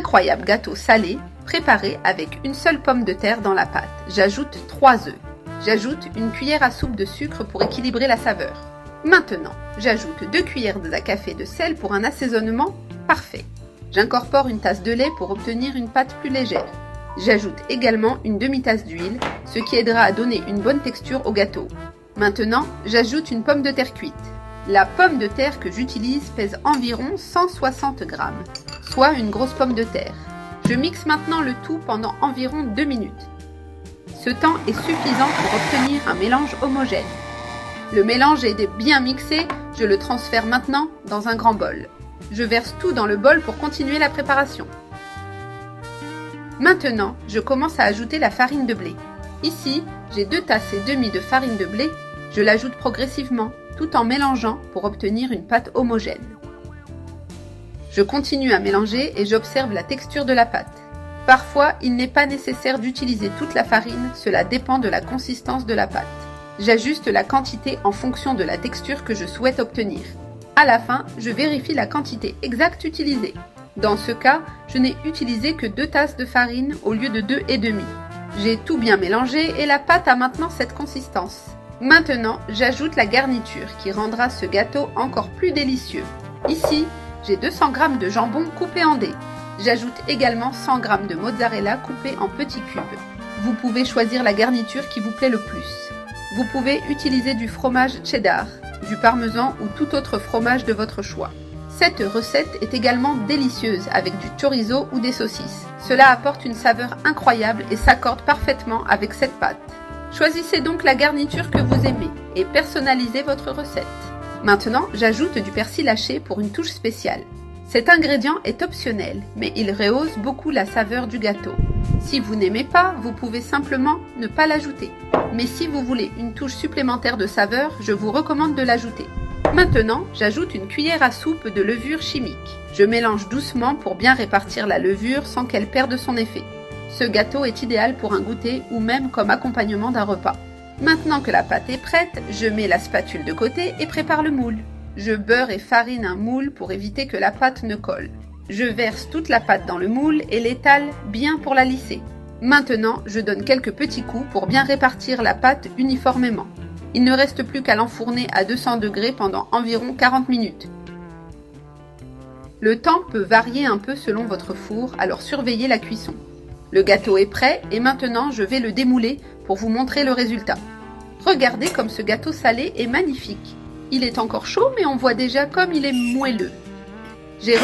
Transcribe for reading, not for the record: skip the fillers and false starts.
incroyable gâteau salé préparé avec une seule pomme de terre dans la pâte. J'ajoute 3 œufs. J'ajoute une cuillère à soupe de sucre pour équilibrer la saveur. Maintenant, j'ajoute 2 cuillères à café de sel pour un assaisonnement parfait. J'incorpore une tasse de lait pour obtenir une pâte plus légère. J'ajoute également une demi-tasse d'huile, ce qui aidera à donner une bonne texture au gâteau. Maintenant, j'ajoute une pomme de terre cuite. La pomme de terre que j'utilise pèse environ 160 grammes, soit une grosse pomme de terre. Je mixe maintenant le tout pendant environ 2 minutes. Ce temps est suffisant pour obtenir un mélange homogène. Le mélange est bien mixé, je le transfère maintenant dans un grand bol. Je verse tout dans le bol pour continuer la préparation. Maintenant, je commence à ajouter la farine de blé. Ici, j'ai 2 tasses et demie de farine de blé. Je l'ajoute progressivement, tout en mélangeant pour obtenir une pâte homogène. Je continue à mélanger et j'observe la texture de la pâte. Parfois, il n'est pas nécessaire d'utiliser toute la farine, cela dépend de la consistance de la pâte. J'ajuste la quantité en fonction de la texture que je souhaite obtenir. À la fin, je vérifie la quantité exacte utilisée. Dans ce cas, je n'ai utilisé que 2 tasses de farine au lieu de 2 et demi. J'ai tout bien mélangé et la pâte a maintenant cette consistance. Maintenant, j'ajoute la garniture qui rendra ce gâteau encore plus délicieux. Ici, j'ai 200 g de jambon coupé en dés. J'ajoute également 100 g de mozzarella coupé en petits cubes. Vous pouvez choisir la garniture qui vous plaît le plus. Vous pouvez utiliser du fromage cheddar, du parmesan ou tout autre fromage de votre choix. Cette recette est également délicieuse avec du chorizo ou des saucisses. Cela apporte une saveur incroyable et s'accorde parfaitement avec cette pâte. Choisissez donc la garniture que vous aimez et personnalisez votre recette. Maintenant, j'ajoute du persil haché pour une touche spéciale. Cet ingrédient est optionnel, mais il rehausse beaucoup la saveur du gâteau. Si vous n'aimez pas, vous pouvez simplement ne pas l'ajouter. Mais si vous voulez une touche supplémentaire de saveur, je vous recommande de l'ajouter. Maintenant, j'ajoute une cuillère à soupe de levure chimique. Je mélange doucement pour bien répartir la levure sans qu'elle perde son effet. Ce gâteau est idéal pour un goûter ou même comme accompagnement d'un repas. Maintenant que la pâte est prête, je mets la spatule de côté et prépare le moule. Je beurre et farine un moule pour éviter que la pâte ne colle. Je verse toute la pâte dans le moule et l'étale bien pour la lisser. Maintenant, je donne quelques petits coups pour bien répartir la pâte uniformément. Il ne reste plus qu'à l'enfourner à 200 degrés pendant environ 40 minutes. Le temps peut varier un peu selon votre four, alors surveillez la cuisson. Le gâteau est prêt et maintenant je vais le démouler pour vous montrer le résultat. Regardez comme ce gâteau salé est magnifique. Il est encore chaud mais on voit déjà comme il est moelleux. J'ai